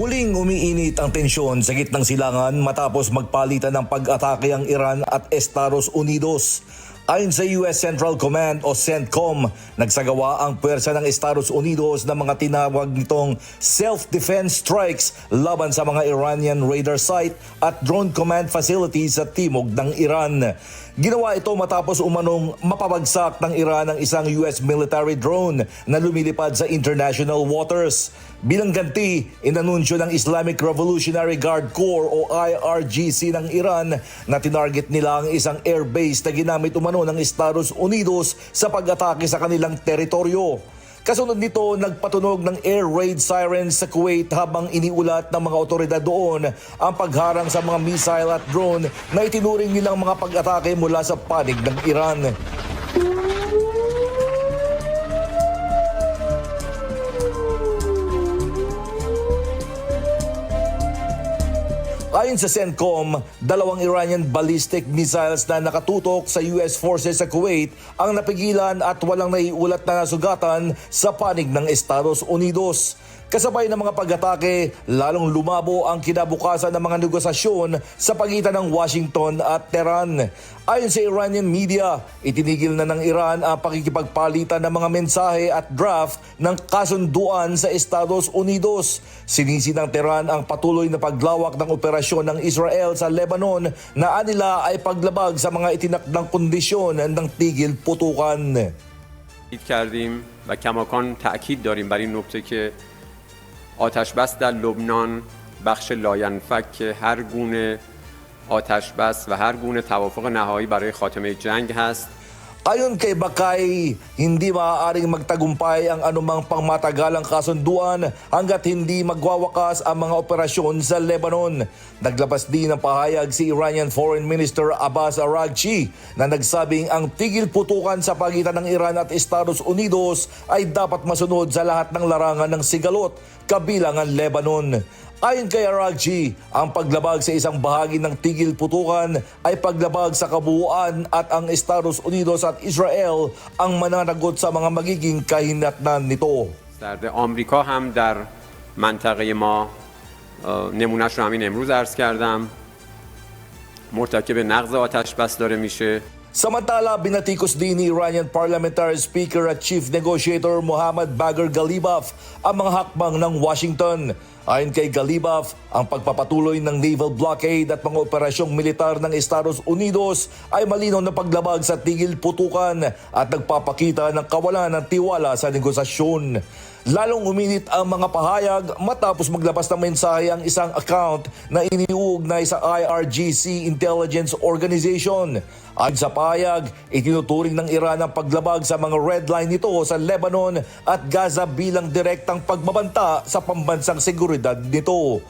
Muling umiinit ang tensyon sa gitnang silangan matapos magpalitan ng pag-atake ang Iran at Estados Unidos. Ayon sa US Central Command o CENTCOM, nagsagawa ang puwersa ng Estados Unidos ng mga tinawag nitong self-defense strikes laban sa mga Iranian radar site at drone command facilities sa timog ng Iran. Ginawa ito matapos umanong mapabagsak ng Iran ang isang US military drone na lumilipad sa international waters. Bilang ganti, inanunsyo ng Islamic Revolutionary Guard Corps o IRGC ng Iran na tinarget nila ang isang airbase na ginamit umano ng Estados Unidos sa pag-atake sa kanilang teritoryo. Kasunod nito, nagpatunog ng air raid sirens sa Kuwait habang iniulat ng mga otoridad doon ang pagharang sa mga missile at drone na itinuring nilang mga pag-atake mula sa panig ng Iran. Ayon sa CENTCOM, dalawang Iranian ballistic missiles na nakatutok sa US forces sa Kuwait ang napigilan at walang naiulat na nasugatan sa panig ng Estados Unidos. Kasabay ng mga pag-atake, lalong lumabo ang kinabukasan ng mga negosasyon sa pagitan ng Washington at Tehran. Ayon sa Iranian media, itinigil na ng Iran ang pakikipagpalitan ng mga mensahe at draft ng kasunduan sa Estados Unidos. Sinisi ng Tehran ang patuloy na paglawak ng operasyon ng Israel sa Lebanon na anila ay paglabag sa mga itinakdang kondisyon ng tigil putukan. کردیم و کماکان تأکید داریم بر این نکته که آتش بس در لبنان بخش لاینفک هر گونه آتش بس و هر گونه توافق نهایی برای خاتمه جنگ هست. Ayon kay Bakay, hindi maaaring magtagumpay ang anumang pangmatagalang kasunduan hanggat hindi magwawakas ang mga operasyon sa Lebanon. Naglabas din ng pahayag si Iranian Foreign Minister Abbas Araghchi na nagsabing ang tigil putukan sa pagitan ng Iran at Estados Unidos ay dapat masunod sa lahat ng larangan ng sigalot, kabilang ang Lebanon. Ayon kay Araghchi, ang paglabag sa isang bahagi ng tigil putukan ay paglabag sa kabuuan at ang Estados Unidos at Israel ang mananagot sa mga magiging kahinatnan nito. آمریکا هم در منطقه ما نمونهش رو همین امروز عرض کردم مرتکب نقض آتش بس داره میشه. Samantala, binatikos din ni Iranian Parliamentary Speaker at Chief Negotiator Mohammad Bagher Ghalibaf ang mga hakbang ng Washington. Ayon kay Ghalibaf, ang pagpapatuloy ng naval blockade at mga operasyong militar ng Estados Unidos ay malinaw na paglabag sa tigil putukan at nagpapakita ng kawalan ng tiwala sa negosasyon. Lalong uminit ang mga pahayag matapos maglabas ng mensahe ang isang account na iniuugnay sa IRGC Intelligence Organization. Ayon sa pahayag, itinuturing ng Iran ang paglabag sa mga red line nito sa Lebanon at Gaza bilang direktang pagbabanta sa pambansang seguridad nito.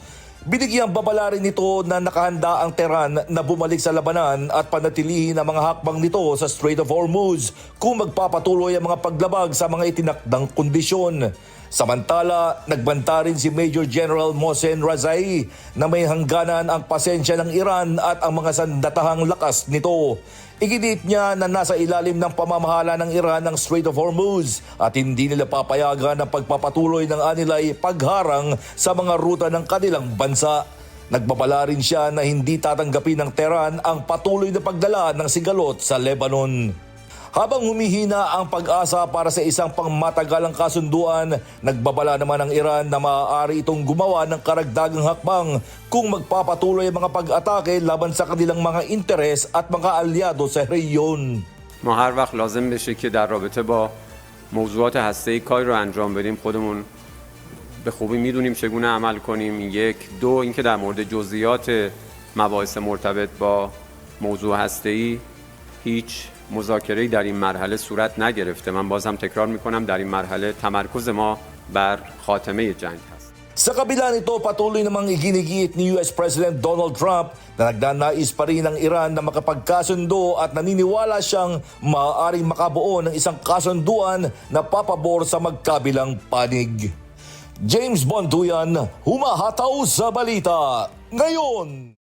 Binigyang babala rin nito na nakahanda ang Tehran na bumalik sa labanan at panatilihin ang mga hakbang nito sa Strait of Hormuz kung magpapatuloy ang mga paglabag sa mga itinakdang kondisyon. Samantala, nagbanta rin si Major General Mohsen Razai na may hangganan ang pasensya ng Iran at ang mga sandatahang lakas nito. Iginit niya na nasa ilalim ng pamamahala ng Iran ang Strait of Hormuz at hindi nila papayagan ang pagpapatuloy ng anilay pagharang sa mga ruta ng kanilang bansa. Nagbabala rin siya na hindi tatanggapin ng Tehran ang patuloy na pagdala ng sigalot sa Lebanon. Habang humihina ang pag-asa para sa isang pangmatagalang kasunduan, nagbabala naman ang Iran na maaari itong gumawa ng karagdagang hakbang kung magpapatuloy ang mga pag-atake laban sa kanilang mga interes at mga alyado sa rehiyon. ما هر وقت لازم بشه که در رابطه با موضوعات هسته‌ای کاری رو انجام بدیم خودمون به خوبی میدونیم چگونه عمل کنیم. یک، دو اینکه در مورد جزئیات مباحث مرتبط با موضوع هسته‌ای هیچ مذاکره‌ای در این مرحله صورت نگرفته. من بازم تکرار میکنم در این مرحله تمرکز ما بر خاتمه جنگ هست. Sa kabila nito, patuloy namang iginigiit ni US President Donald Trump na nagnanais pa rin ng Iran na makapagkasundo at naniniwala siyang maaaring makabuo ng isang kasunduan na papabor sa magkabilang panig. James Bonduyan, humahataw sa balita ngayon.